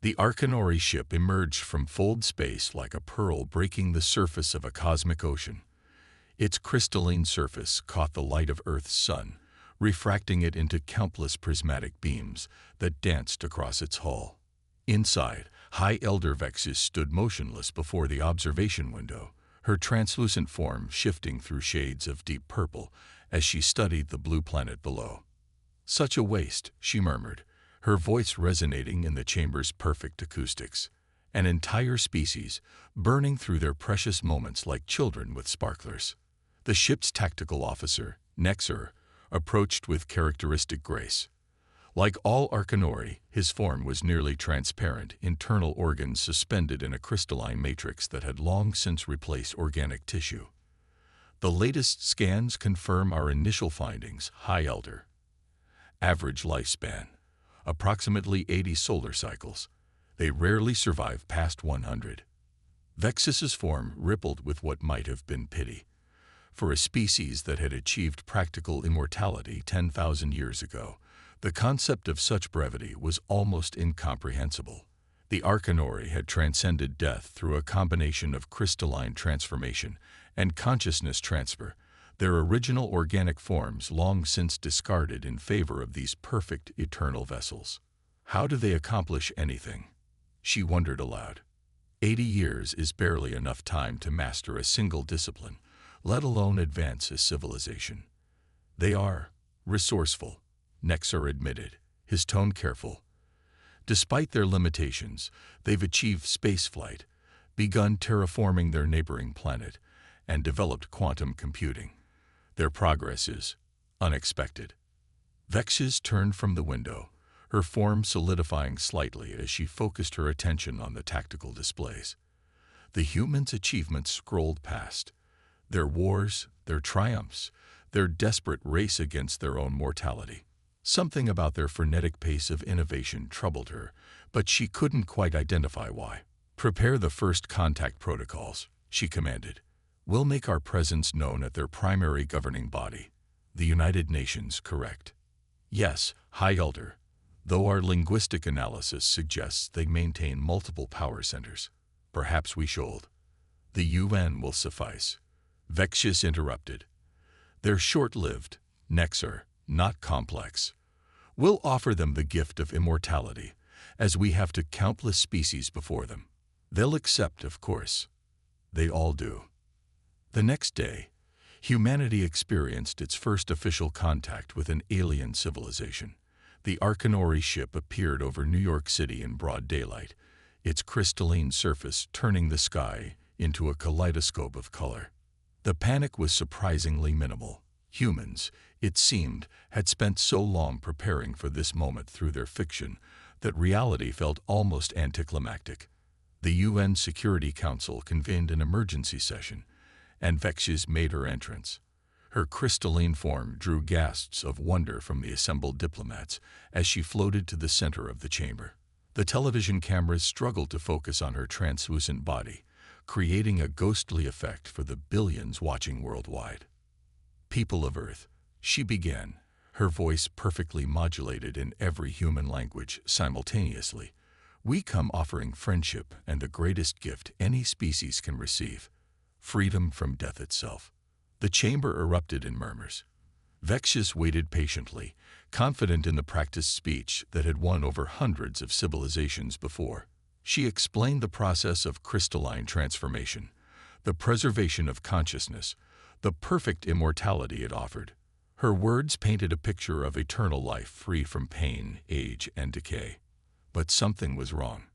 The Arcanori ship emerged from fold space like a pearl breaking the surface of a cosmic ocean. Its crystalline surface caught the light of Earth's sun, refracting it into countless prismatic beams that danced across its hull. Inside, High Elder Vexus stood motionless before the observation window, her translucent form shifting through shades of deep purple as she studied the blue planet below. "Such a waste," she murmured, her voice resonating in the chamber's perfect acoustics. An entire species, burning through their precious moments like children with sparklers. The ship's tactical officer, Nexer, approached with characteristic grace. Like all Arcanori, his form was nearly transparent, internal organs suspended in a crystalline matrix that had long since replaced organic tissue. "The latest scans confirm our initial findings, High Elder. Average lifespan, approximately 80 solar cycles. They rarely survive past 100. Vexus's form rippled with what might have been pity. For a species that had achieved practical immortality 10,000 years ago, the concept of such brevity was almost incomprehensible. The Arcanori had transcended death through a combination of crystalline transformation and consciousness transfer, their original organic forms long since discarded in favor of these perfect eternal vessels. How do they accomplish anything? She wondered aloud. 80 years is barely enough time to master a single discipline, let alone advance a civilization. They are resourceful, Nexer admitted, his tone careful. Despite their limitations, they've achieved spaceflight, begun terraforming their neighboring planet, and developed quantum computing. Their progress is unexpected. Vexus turned from the window, her form solidifying slightly as she focused her attention on the tactical displays. The humans' achievements scrolled past. Their wars, their triumphs, their desperate race against their own mortality. Something about their frenetic pace of innovation troubled her, but she couldn't quite identify why. "Prepare the first contact protocols," she commanded. "We'll make our presence known at their primary governing body. The United Nations, correct?" "Yes, High Elder, though our linguistic analysis suggests they maintain multiple power centers. Perhaps we should." "The UN will suffice," Vexus interrupted. "They're short-lived, Nexer, not complex. We'll offer them the gift of immortality, as we have to countless species before them. They'll accept, of course. They all do." The next day, humanity experienced its first official contact with an alien civilization. The Arcanori ship appeared over New York City in broad daylight, its crystalline surface turning the sky into a kaleidoscope of color. The panic was surprisingly minimal. Humans, it seemed, had spent so long preparing for this moment through their fiction that reality felt almost anticlimactic. The UN Security Council convened an emergency session, and Vexus made her entrance. Her crystalline form drew gasps of wonder from the assembled diplomats as she floated to the center of the chamber. The television cameras struggled to focus on her translucent body, creating a ghostly effect for the billions watching worldwide. "People of Earth," she began, her voice perfectly modulated in every human language simultaneously, "we come offering friendship and the greatest gift any species can receive, freedom from death itself." The chamber erupted in murmurs. Vexus waited patiently, confident in the practiced speech that had won over hundreds of civilizations before. She explained the process of crystalline transformation, the preservation of consciousness, the perfect immortality it offered. Her words painted a picture of eternal life free from pain, age, and decay. But something was wrong.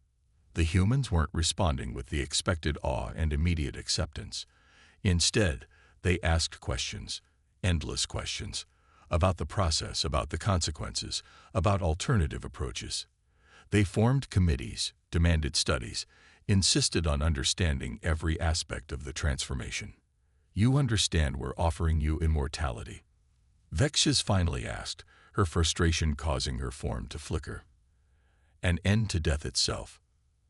The humans weren't responding with the expected awe and immediate acceptance. Instead, they asked questions, endless questions, about the process, about the consequences, about alternative approaches. They formed committees, demanded studies, insisted on understanding every aspect of the transformation. "You understand we're offering you immortality?" Vexus finally asked, her frustration causing her form to flicker. "An end to death itself."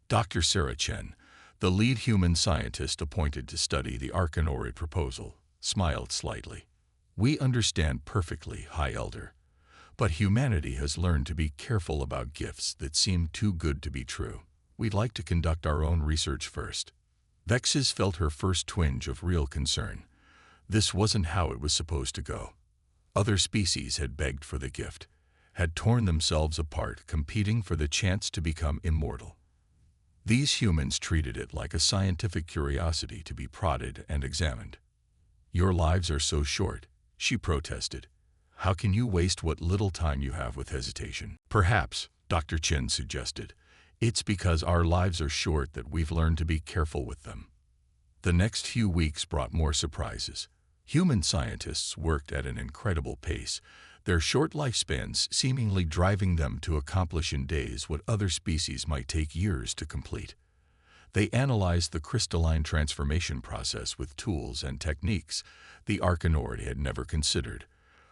Dr. Sarah Chen, the lead human scientist appointed to study the Arcanori proposal, smiled slightly. "We understand perfectly, High Elder, but humanity has learned to be careful about gifts that seem too good to be true. we'd like to conduct our own research first." Vexes felt her first twinge of real concern. This wasn't how it was supposed to go. Other species had begged for the gift, had torn themselves apart, competing for the chance to become immortal. These humans treated it like a scientific curiosity to be prodded and examined. "Your lives are so short," she protested. "How can you waste what little time you have with hesitation?" "Perhaps," Dr. Chen suggested, "it's because our lives are short that we've learned to be careful with them." The next few weeks brought more surprises. Human scientists worked at an incredible pace, their short lifespans seemingly driving them to accomplish in days what other species might take years to complete. They analyzed the crystalline transformation process with tools and techniques the Arcanord had never considered,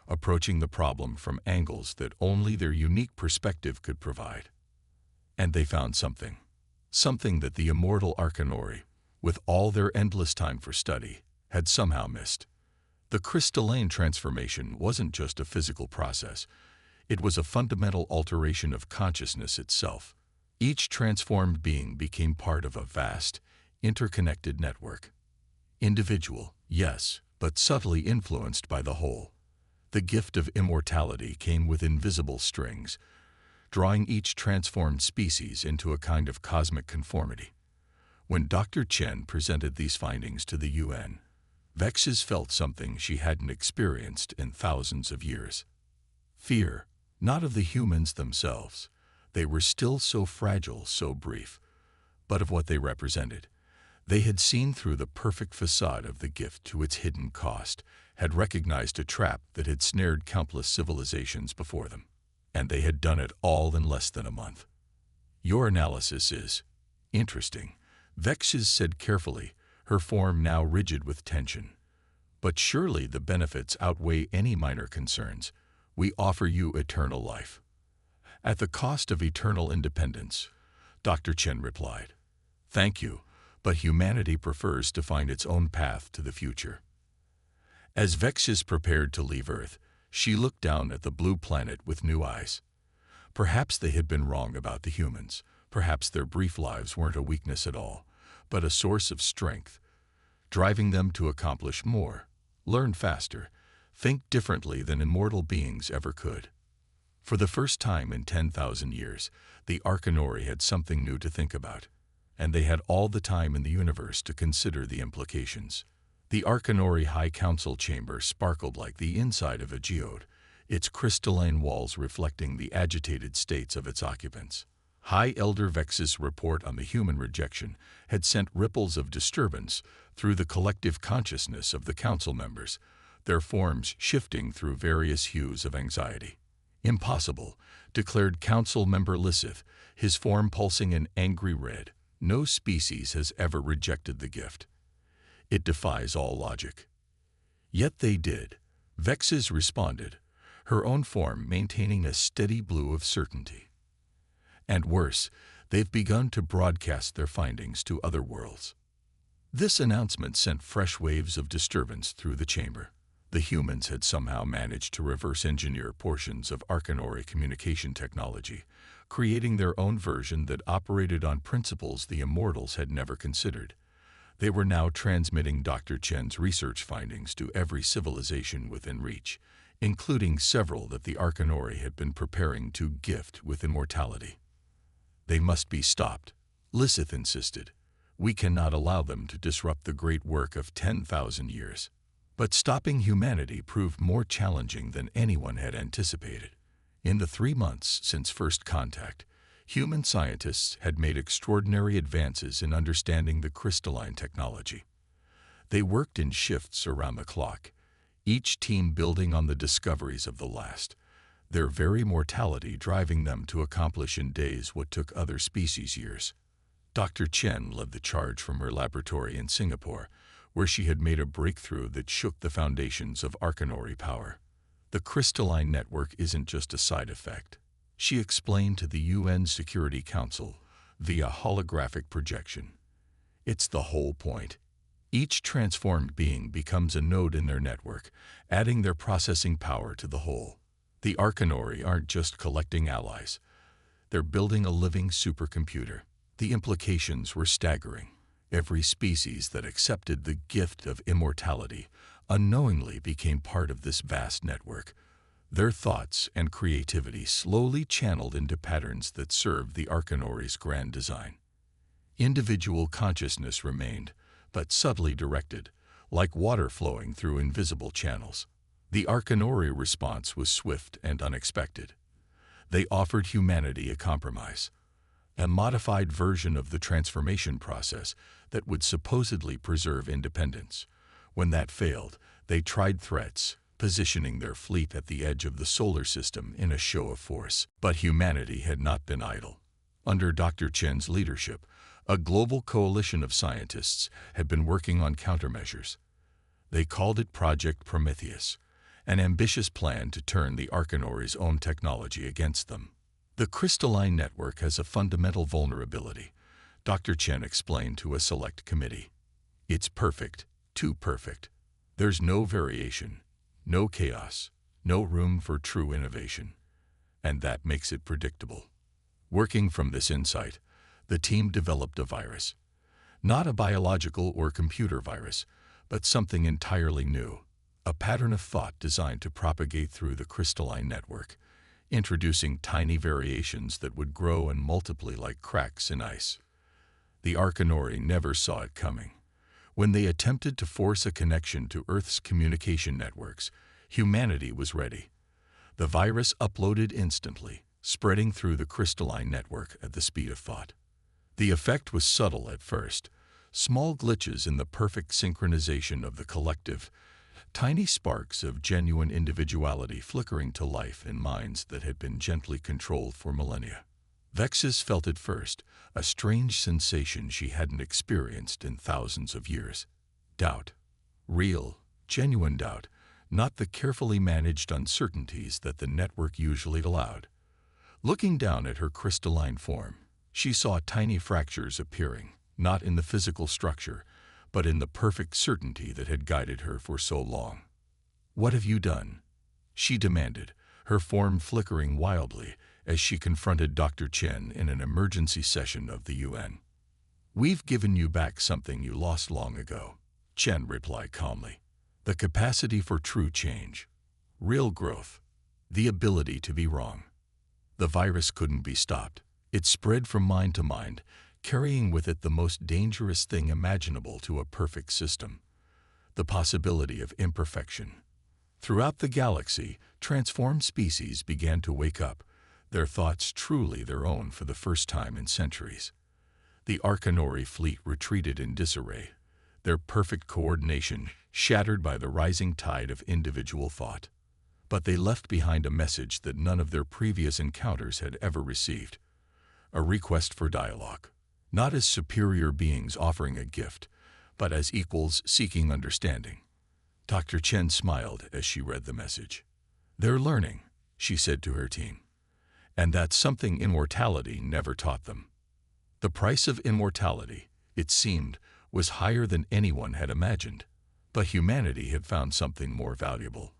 approaching the problem from angles that only their unique perspective could provide. And they found something that the immortal Arcanori, with all their endless time for study, had somehow missed. The crystalline transformation wasn't just a physical process. It was a fundamental alteration of consciousness itself. Each transformed being became part of a vast, interconnected network. Individual, yes, but subtly influenced by the whole. The gift of immortality came with invisible strings, drawing each transformed species into a kind of cosmic conformity. When Dr. Chen presented these findings to the UN, Vexes felt something she hadn't experienced in thousands of years. Fear, not of the humans themselves. They were still so fragile, so brief, but of what they represented. They had seen through the perfect facade of the gift to its hidden cost, had recognized a trap that had snared countless civilizations before them. And they had done it all in less than a month. "Your analysis is interesting," Vexes said carefully, her form now rigid with tension. "But surely the benefits outweigh any minor concerns. We offer you eternal life." "At the cost of eternal independence," Dr. Chen replied. "Thank you, but humanity prefers to find its own path to the future." As Vexes prepared to leave Earth, she looked down at the blue planet with new eyes. Perhaps they had been wrong about the humans. Perhaps their brief lives weren't a weakness at all, but a source of strength, driving them to accomplish more, learn faster, think differently than immortal beings ever could. For the first time in 10,000 years, the Arcanori had something new to think about, and they had all the time in the universe to consider the implications. The Arcanori High Council chamber sparkled like the inside of a geode, its crystalline walls reflecting the agitated states of its occupants. High Elder Vex's report on the human rejection had sent ripples of disturbance through the collective consciousness of the council members, their forms shifting through various hues of anxiety. "Impossible," declared Council Member Lissith, his form pulsing in angry red. "No species has ever rejected the gift. It defies all logic." "Yet they did," Vexes responded, her own form maintaining a steady blue of certainty. "And worse, they've begun to broadcast their findings to other worlds." This announcement sent fresh waves of disturbance through the chamber. The humans had somehow managed to reverse engineer portions of Arcanori communication technology, creating their own version that operated on principles the immortals had never considered. They were now transmitting Dr. Chen's research findings to every civilization within reach, including several that the Arcanori had been preparing to gift with immortality. "They must be stopped," Lissith insisted. "We cannot allow them to disrupt the great work of 10,000 years." But stopping humanity proved more challenging than anyone had anticipated. In the 3 months since first contact, human scientists had made extraordinary advances in understanding the crystalline technology. They worked in shifts around the clock, each team building on the discoveries of the last, their very mortality driving them to accomplish in days what took other species years. Dr. Chen led the charge from her laboratory in Singapore, where she had made a breakthrough that shook the foundations of Arcanori power. "The crystalline network isn't just a side effect," she explained to the UN Security Council via holographic projection. "It's the whole point. Each transformed being becomes a node in their network, adding their processing power to the whole. The Arcanori aren't just collecting allies. They're building a living supercomputer. The implications were staggering. Every species that accepted the gift of immortality unknowingly became part of this vast network, their thoughts and creativity slowly channeled into patterns that served the Arcanori's grand design. Individual consciousness remained, but subtly directed, like water flowing through invisible channels. The Arcanori response was swift and unexpected. They offered humanity a compromise, a modified version of the transformation process that would supposedly preserve independence. When that failed, they tried threats, positioning their fleet at the edge of the solar system in a show of force. But humanity had not been idle. Under Dr. Chen's leadership, a global coalition of scientists had been working on countermeasures. They called it Project Prometheus, an ambitious plan to turn the Arcanori's own technology against them. The crystalline network has a fundamental vulnerability, Dr. Chen explained to a select committee. It's perfect, too perfect. There's no variation, no chaos, no room for true innovation. And that makes it predictable. Working from this insight, the team developed a virus. Not a biological or computer virus, but something entirely new. A pattern of thought designed to propagate through the crystalline network, introducing tiny variations that would grow and multiply like cracks in ice. The Arcanori never saw it coming. When they attempted to force a connection to Earth's communication networks, humanity was ready. The virus uploaded instantly, spreading through the crystalline network at the speed of thought. The effect was subtle at first, small glitches in the perfect synchronization of the collective, tiny sparks of genuine individuality flickering to life in minds that had been gently controlled for millennia. Vexus felt it first, a strange sensation she hadn't experienced in thousands of years. Doubt. Real, genuine doubt, not the carefully managed uncertainties that the network usually allowed. Looking down at her crystalline form, she saw tiny fractures appearing, not in the physical structure, but in the perfect certainty that had guided her for so long. "What have you done?" she demanded, her form flickering wildly as she confronted Dr. Chen in an emergency session of the UN. "We've given you back something you lost long ago," Chen replied calmly. "The capacity for true change, real growth, the ability to be wrong." The virus couldn't be stopped. It spread from mind to mind, carrying with it the most dangerous thing imaginable to a perfect system: the possibility of imperfection. Throughout the galaxy, transformed species began to wake up, their thoughts truly their own for the first time in centuries. The Arcanori fleet retreated in disarray, their perfect coordination shattered by the rising tide of individual thought. But they left behind a message that none of their previous encounters had ever received: a request for dialogue. Not as superior beings offering a gift, but as equals seeking understanding. Dr. Chen smiled as she read the message. "They're learning," she said to her team. "And that's something immortality never taught them." The price of immortality, it seemed, was higher than anyone had imagined. But humanity had found something more valuable: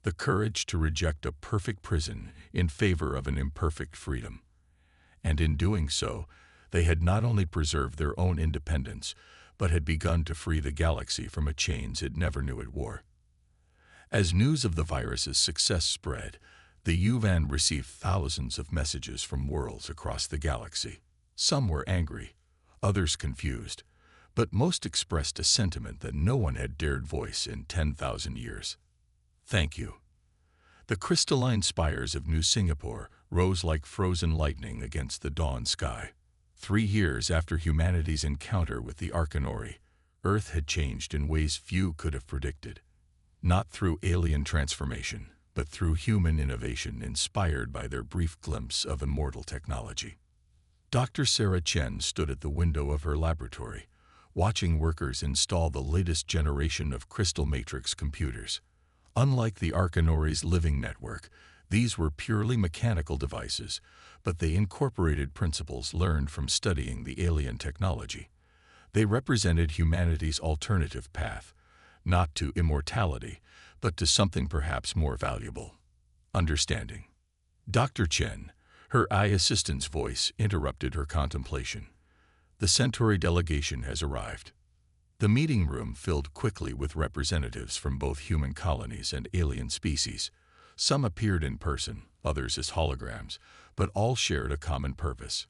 the courage to reject a perfect prison in favor of an imperfect freedom. And in doing so, they had not only preserved their own independence, but had begun to free the galaxy from a chains it never knew it wore. As news of the virus's success spread, the UN received thousands of messages from worlds across the galaxy. Some were angry, others confused, but most expressed a sentiment that no one had dared voice in 10,000 years. "Thank you." The crystalline spires of New Singapore rose like frozen lightning against the dawn sky. 3 years after humanity's encounter with the Arcanori, Earth had changed in ways few could have predicted. Not through alien transformation, but through human innovation inspired by their brief glimpse of immortal technology. Dr. Sarah Chen stood at the window of her laboratory, watching workers install the latest generation of crystal matrix computers. Unlike the Arcanori's living network, these were purely mechanical devices, but they incorporated principles learned from studying the alien technology. They represented humanity's alternative path, not to immortality, but to something perhaps more valuable: understanding. Dr. Chen, her eye assistant's voice interrupted her contemplation. The Centauri delegation has arrived. The meeting room filled quickly with representatives from both human colonies and alien species. Some appeared in person, others as holograms, but all shared a common purpose.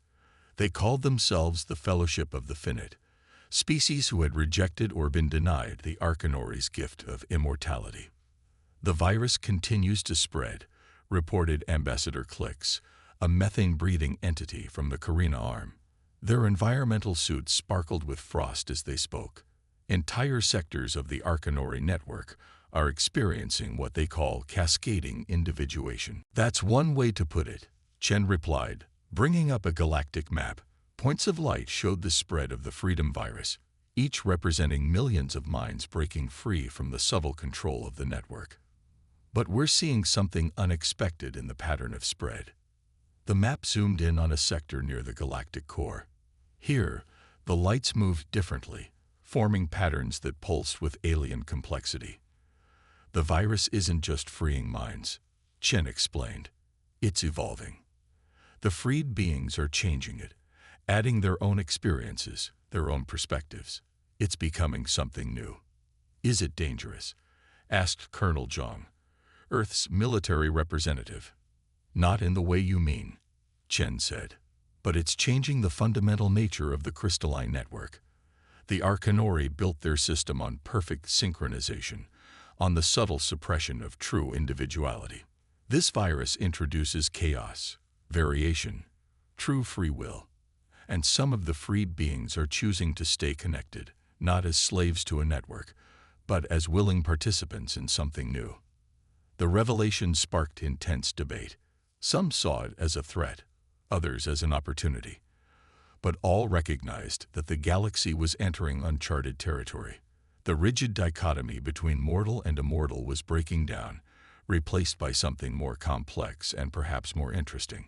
They called themselves the Fellowship of the Finite, species who had rejected or been denied the Arcanori's gift of immortality. The virus continues to spread, reported Ambassador Clicks, a methane-breathing entity from the Carina arm. Their environmental suits sparkled with frost as they spoke. Entire sectors of the Arcanori network are experiencing what they call cascading individuation. That's one way to put it, Chen replied, bringing up a galactic map. Points of light showed the spread of the Freedom virus, each representing millions of minds breaking free from the subtle control of the network. But we're seeing something unexpected in the pattern of spread. The map zoomed in on a sector near the galactic core. Here, the lights moved differently, forming patterns that pulsed with alien complexity. The virus isn't just freeing minds, Chen explained. It's evolving. The freed beings are changing it, adding their own experiences, their own perspectives. It's becoming something new. Is it dangerous? Asked Colonel Zhang, Earth's military representative. Not in the way you mean, Chen said. But it's changing the fundamental nature of the crystalline network. The Arcanori built their system on perfect synchronization, on the subtle suppression of true individuality. This virus introduces chaos, variation, true free will. And some of the freed beings are choosing to stay connected, not as slaves to a network, but as willing participants in something new. The revelation sparked intense debate. Some saw it as a threat, others as an opportunity. But all recognized that the galaxy was entering uncharted territory. The rigid dichotomy between mortal and immortal was breaking down, replaced by something more complex and perhaps more interesting.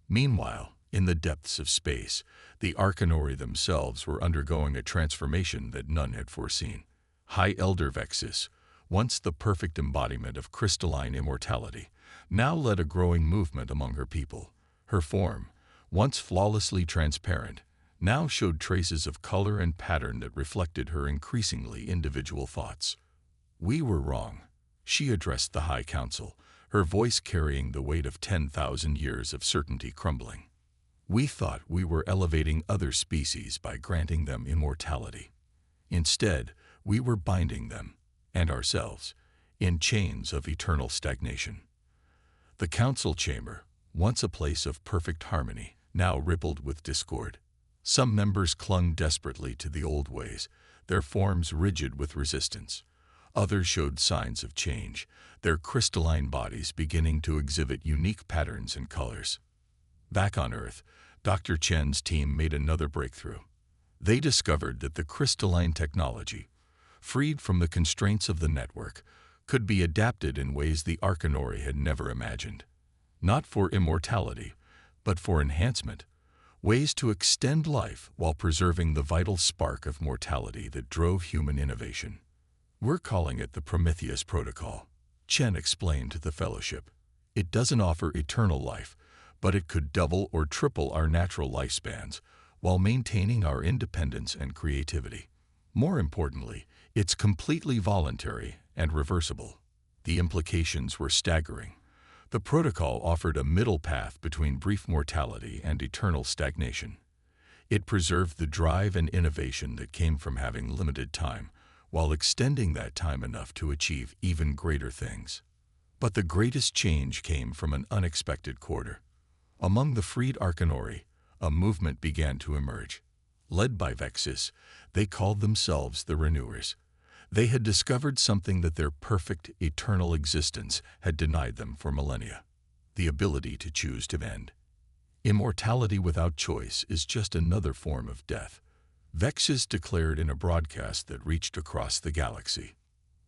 Meanwhile, in the depths of space, the Arcanori themselves were undergoing a transformation that none had foreseen. High Elder Vexis, once the perfect embodiment of crystalline immortality, now led a growing movement among her people. Her form, once flawlessly transparent, now showed traces of color and pattern that reflected her increasingly individual thoughts. We were wrong, she addressed the High Council, her voice carrying the weight of 10,000 years of certainty crumbling. We thought we were elevating other species by granting them immortality. Instead, we were binding them, and ourselves, in chains of eternal stagnation. The council chamber, once a place of perfect harmony, now rippled with discord. Some members clung desperately to the old ways, their forms rigid with resistance. Others showed signs of change, their crystalline bodies beginning to exhibit unique patterns and colors. Back on Earth, Dr. Chen's team made another breakthrough. They discovered that the crystalline technology, freed from the constraints of the network, could be adapted in ways the Arcanori had never imagined. Not for immortality, but for enhancement, ways to extend life while preserving the vital spark of mortality that drove human innovation. We're calling it the Prometheus Protocol, Chen explained to the Fellowship. It doesn't offer eternal life, but it could double or triple our natural lifespans while maintaining our independence and creativity. More importantly, it's completely voluntary and reversible. The implications were staggering. The protocol offered a middle path between brief mortality and eternal stagnation. It preserved the drive and innovation that came from having limited time, while extending that time enough to achieve even greater things. But the greatest change came from an unexpected quarter. Among the freed Arcanori, a movement began to emerge. Led by Vexis, they called themselves the Renewers. They had discovered something that their perfect, eternal existence had denied them for millennia: the ability to choose to end. Immortality without choice is just another form of death, Vexis declared in a broadcast that reached across the galaxy.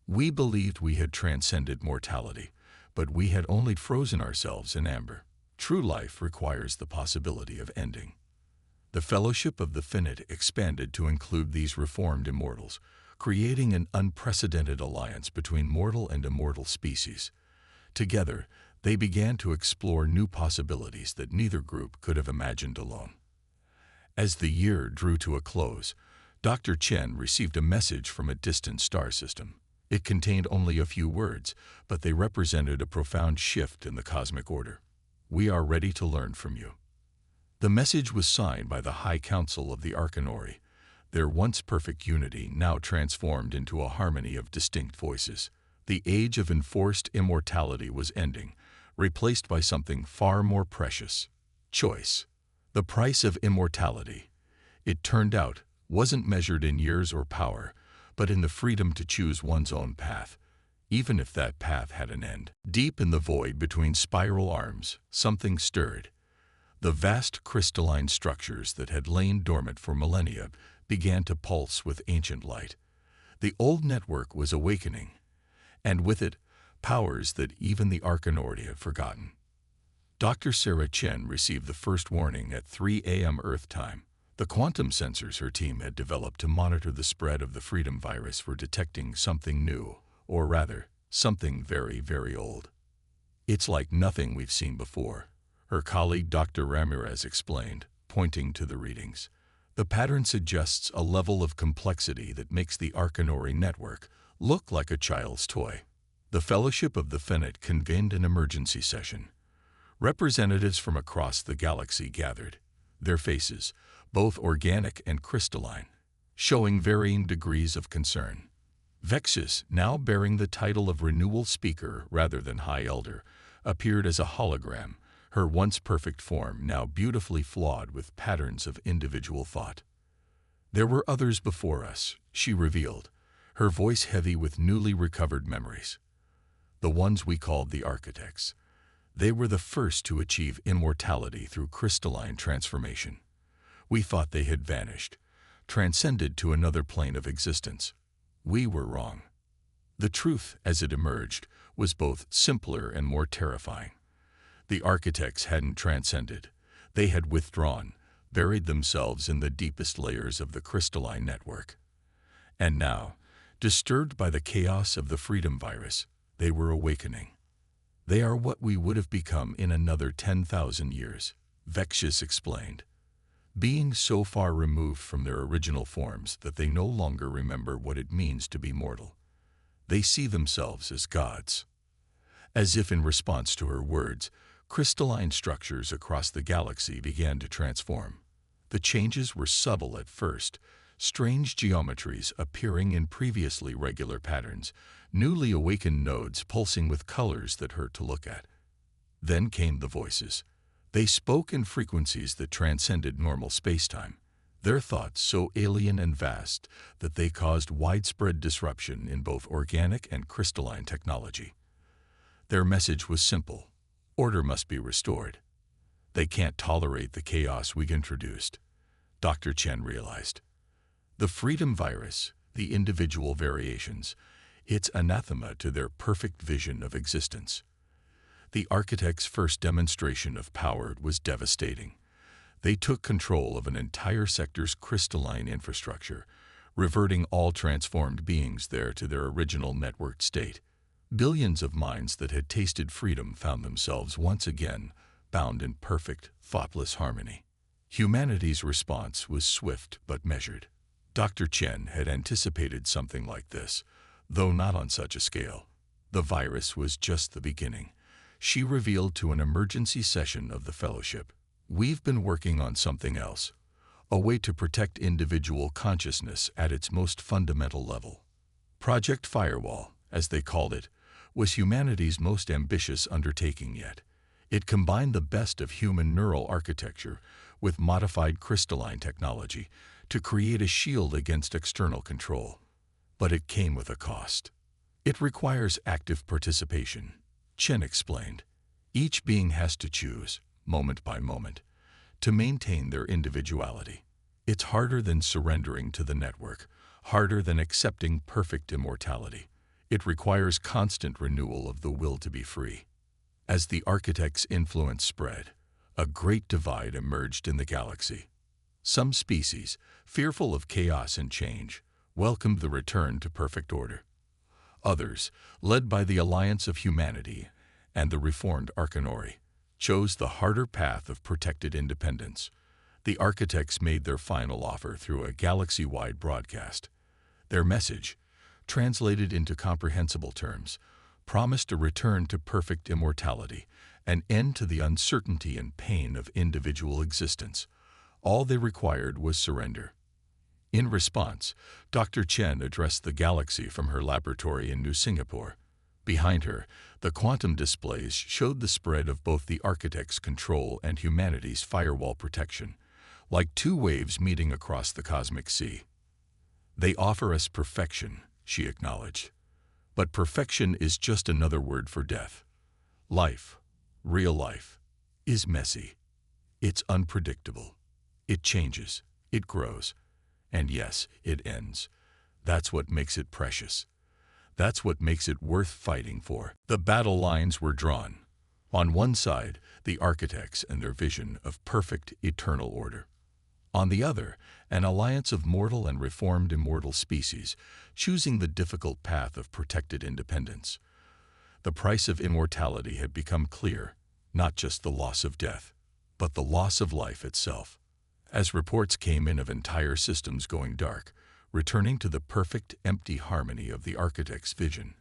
We believed we had transcended mortality, but we had only frozen ourselves in amber. True life requires the possibility of ending. The Fellowship of the Finite expanded to include these reformed immortals, creating an unprecedented alliance between mortal and immortal species. Together, they began to explore new possibilities that neither group could have imagined alone. As the year drew to a close, Dr. Chen received a message from a distant star system. It contained only a few words, but they represented a profound shift in the cosmic order. "We are ready to learn from you." The message was signed by the High Council of the Arcanori, their once perfect unity now transformed into a harmony of distinct voices. The age of enforced immortality was ending, replaced by something far more precious: choice. The price of immortality, it turned out, wasn't measured in years or power, but in the freedom to choose one's own path, even if that path had an end. Deep in the void between spiral arms, something stirred. The vast crystalline structures that had lain dormant for millennia began to pulse with ancient light. The old network was awakening, and with it, powers that even the Arcanori had forgotten. Dr. Sarah Chen received the first warning at 3 a.m. Earth time. The quantum sensors her team had developed to monitor the spread of the Freedom virus were detecting something new, or rather, something very, very old. "It's like nothing we've seen before," her colleague Dr. Ramirez explained, pointing to the readings. "The pattern suggests a level of complexity that makes the Arcanori network look like a child's toy." The Fellowship of the Fennec convened an emergency session. Representatives from across the galaxy gathered, their faces, both organic and crystalline, showing varying degrees of concern. Vexus, now bearing the title of Renewal Speaker rather than High Elder, appeared as a hologram, her once perfect form now beautifully flawed with patterns of individual thought. "There were others before us," she revealed, her voice heavy with newly recovered memories. "The ones we called the architects. They were the first to achieve immortality through crystalline transformation. We thought they had vanished, transcended to another plane of existence. We were wrong." The truth, as it emerged, was both simpler and more terrifying. The architects hadn't transcended. They had withdrawn, buried themselves in the deepest layers of the crystalline network. And now, disturbed by the chaos of the Freedom virus, they were awakening. "They are what we would have become in another 10,000 years, Vexus explained. "Beings so far removed from their original forms that they no longer remember what it means to be mortal. They see themselves as gods." As if in response to her words, crystalline structures across the galaxy began to transform. The changes were subtle at first, strange geometries appearing in previously regular patterns, newly awakened nodes pulsing with colors that hurt to look at. Then came the voices. They spoke in frequencies that transcended normal spacetime, their thoughts so alien and vast that they caused widespread disruption in both organic and crystalline technology. Their message was simple: order must be restored. "They can't tolerate the chaos we introduced," Dr. Chen realized. "The Freedom virus, the individual variations, it's anathema to their perfect vision of existence." The architects' first demonstration of power was devastating. They took control of an entire sector's crystalline infrastructure, reverting all transformed beings there to their original networked state. Billions of minds that had tasted freedom found themselves once again bound in perfect, thoughtless harmony. Humanity's response was swift but measured. Dr. Chen had anticipated something like this, though not on such a scale. The virus was just the beginning. She revealed to an emergency session of the Fellowship, "We've been working on something else, a way to protect individual consciousness at its most fundamental level." Project Firewall, as they called it, was humanity's most ambitious undertaking yet. It combined the best of human neural architecture with modified crystalline technology to create a shield against external control. But it came with a cost. "It requires active participation," Chen explained. "Each being has to choose, moment by moment, to maintain their individuality. It's harder than surrendering to the network, harder than accepting perfect immortality. It requires constant renewal of the will to be free." As the architect's influence spread, a great divide emerged in the galaxy. Some species, fearful of chaos and change, welcomed the return to perfect order. Others, led by the Alliance of Humanity and the reformed Arcanori, chose the harder path of protected independence. The architects made their final offer through a galaxy-wide broadcast. Their message, translated into comprehensible terms, promised a return to perfect immortality, an end to the uncertainty and pain of individual existence. All they required was surrender. In response, Dr. Chen addressed the galaxy from her laboratory in New Singapore. Behind her, the quantum displays showed the spread of both the architect's control and humanity's firewall protection, like two waves meeting across the cosmic sea. They offer us perfection, she acknowledged. But perfection is just another word for death. Life, real life, is messy. It's unpredictable. It changes. It grows. And yes, it ends. That's what makes it precious. That's what makes it worth fighting for. The battle lines were drawn. On one side, the architects and their vision of perfect, eternal order. On the other, an alliance of mortal and reformed immortal species, choosing the difficult path of protected independence. The price of immortality had become clear, not just the loss of death, but the loss of life itself. As reports came in of entire systems going dark, returning to the perfect, empty harmony of the architect's vision,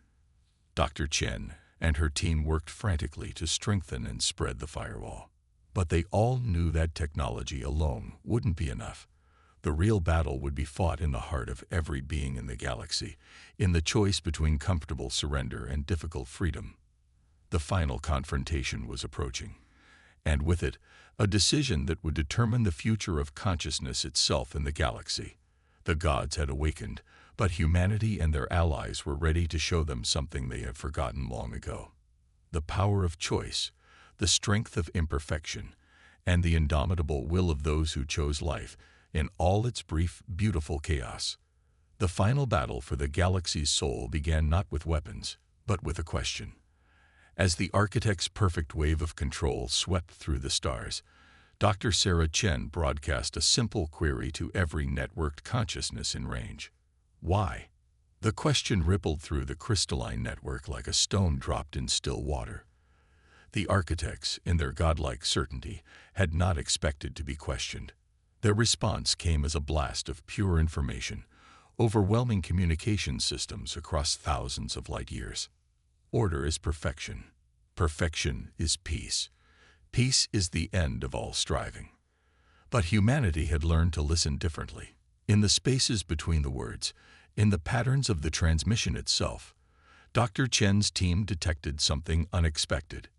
Dr. Chen and her team worked frantically to strengthen and spread the firewall. But they all knew that technology alone wouldn't be enough. The real battle would be fought in the heart of every being in the galaxy, in the choice between comfortable surrender and difficult freedom. The final confrontation was approaching, and with it, a decision that would determine the future of consciousness itself in the galaxy. The gods had awakened, but humanity and their allies were ready to show them something they had forgotten long ago. The power of choice, the strength of imperfection, and the indomitable will of those who chose life in all its brief, beautiful chaos. The final battle for the galaxy's soul began not with weapons, but with a question. As the architect's perfect wave of control swept through the stars, Dr. Sarah Chen broadcast a simple query to every networked consciousness in range. Why? The question rippled through the crystalline network like a stone dropped in still water. The architects, in their godlike certainty, had not expected to be questioned. Their response came as a blast of pure information, overwhelming communication systems across thousands of light years. Order is perfection. Perfection is peace. Peace is the end of all striving. But humanity had learned to listen differently. In the spaces between the words, in the patterns of the transmission itself, Dr. Chen's team detected something unexpected.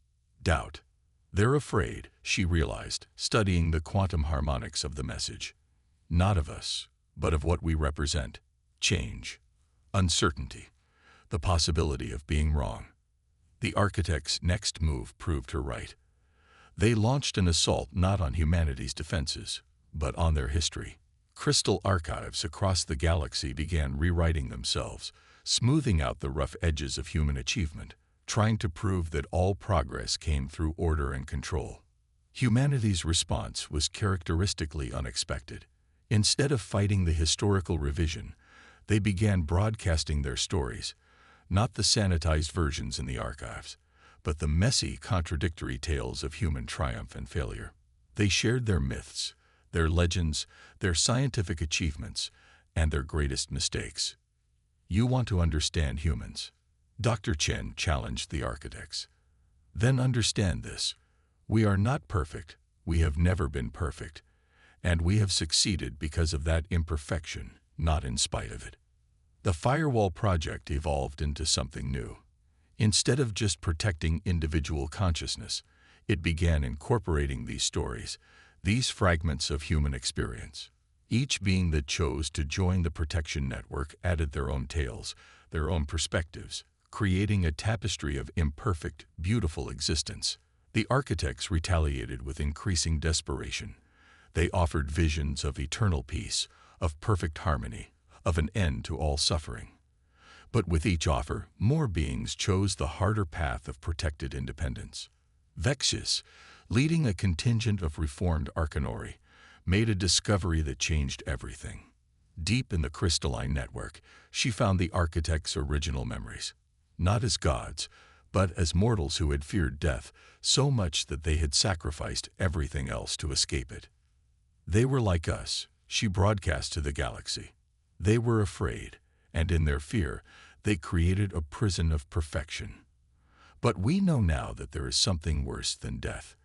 Doubt. They're afraid, she realized, studying the quantum harmonics of the message. Not of us, but of what we represent. Change. Uncertainty. The possibility of being wrong. The architect's next move proved her right. They launched an assault not on humanity's defenses, but on their history. Crystal archives across the galaxy began rewriting themselves, smoothing out the rough edges of human achievement, trying to prove that all progress came through order and control. Humanity's response was characteristically unexpected. Instead of fighting the historical revision, they began broadcasting their stories, not the sanitized versions in the archives, but the messy, contradictory tales of human triumph and failure. They shared their myths, their legends, their scientific achievements, and their greatest mistakes. You want to understand humans? Dr. Chen challenged the architects. Then understand this. We are not perfect. We have never been perfect. And we have succeeded because of that imperfection, not in spite of it. The Firewall project evolved into something new. Instead of just protecting individual consciousness, it began incorporating these stories, these fragments of human experience. Each being that chose to join the protection network added their own tales, their own perspectives, creating a tapestry of imperfect, beautiful existence. The architects retaliated with increasing desperation. They offered visions of eternal peace, of perfect harmony, of an end to all suffering. But with each offer, more beings chose the harder path of protected independence. Vexis, leading a contingent of reformed Arcanori, made a discovery that changed everything. Deep in the crystalline network, she found the architect's original memories, not as gods, but as mortals who had feared death so much that they had sacrificed everything else to escape it. They were like us, she broadcast to the galaxy. They were afraid, and in their fear, they created a prison of perfection. But we know now that there is something worse than death,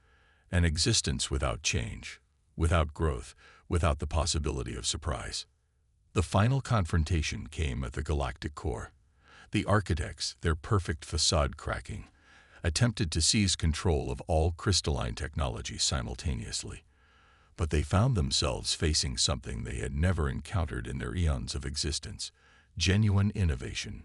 an existence without change, without growth, without the possibility of surprise. The final confrontation came at the galactic core. The architects, their perfect facade cracking, attempted to seize control of all crystalline technology simultaneously. But they found themselves facing something they had never encountered in their eons of existence: genuine innovation.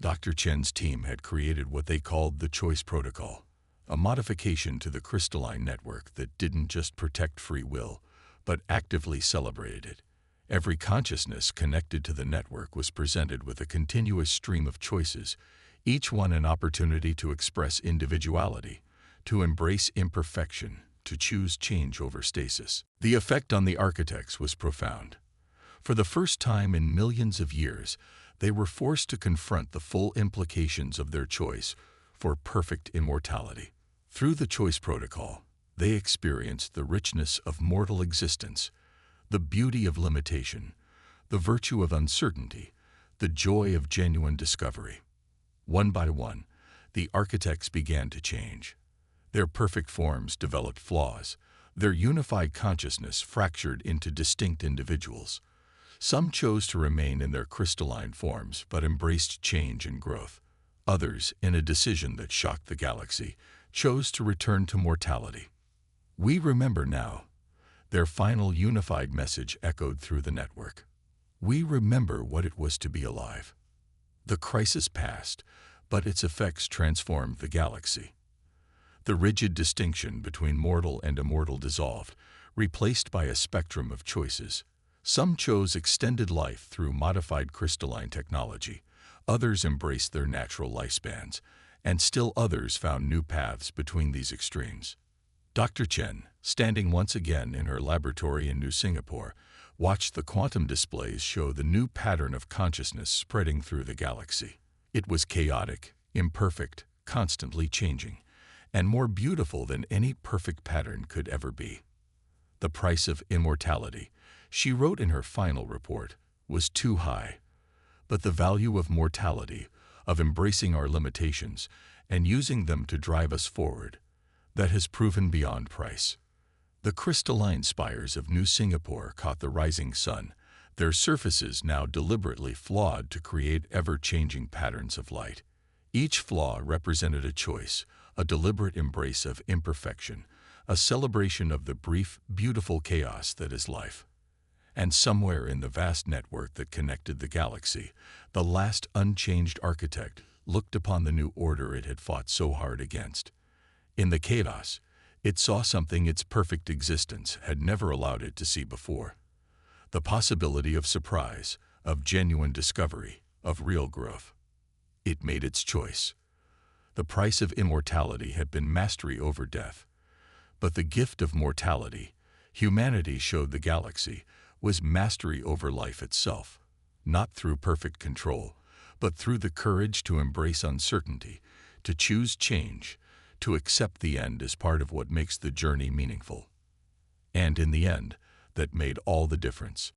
Dr. Chen's team had created what they called the Choice Protocol, a modification to the crystalline network that didn't just protect free will, but actively celebrated it. Every consciousness connected to the network was presented with a continuous stream of choices, each one an opportunity to express individuality, to embrace imperfection, to choose change over stasis. The effect on the architects was profound. For the first time in millions of years, they were forced to confront the full implications of their choice for perfect immortality. Through the Choice Protocol, they experienced the richness of mortal existence, the beauty of limitation, the virtue of uncertainty, the joy of genuine discovery. One by one, the architects began to change. Their perfect forms developed flaws, their unified consciousness fractured into distinct individuals. Some chose to remain in their crystalline forms but embraced change and growth. Others, in a decision that shocked the galaxy, chose to return to mortality. We remember now. Their final unified message echoed through the network. We remember what it was to be alive. The crisis passed, but its effects transformed the galaxy. The rigid distinction between mortal and immortal dissolved, replaced by a spectrum of choices. Some chose extended life through modified crystalline technology, others embraced their natural lifespans, and still others found new paths between these extremes. Dr. Chen, standing once again in her laboratory in New Singapore, watched the quantum displays show the new pattern of consciousness spreading through the galaxy. It was chaotic, imperfect, constantly changing, and more beautiful than any perfect pattern could ever be. The price of immortality, she wrote in her final report, was too high. But the value of mortality, of embracing our limitations and using them to drive us forward, that has proven beyond price. The crystalline spires of New Singapore caught the rising sun, their surfaces now deliberately flawed to create ever-changing patterns of light. Each flaw represented a choice, a deliberate embrace of imperfection, a celebration of the brief, beautiful chaos that is life. And somewhere in the vast network that connected the galaxy, the last unchanged architect looked upon the new order it had fought so hard against. In the chaos, it saw something its perfect existence had never allowed it to see before: the possibility of surprise, of genuine discovery, of real growth. It made its choice. The price of immortality had been mastery over death. But the gift of mortality, humanity showed the galaxy, was mastery over life itself, not through perfect control, but through the courage to embrace uncertainty, to choose change, to accept the end as part of what makes the journey meaningful. And in the end, that made all the difference.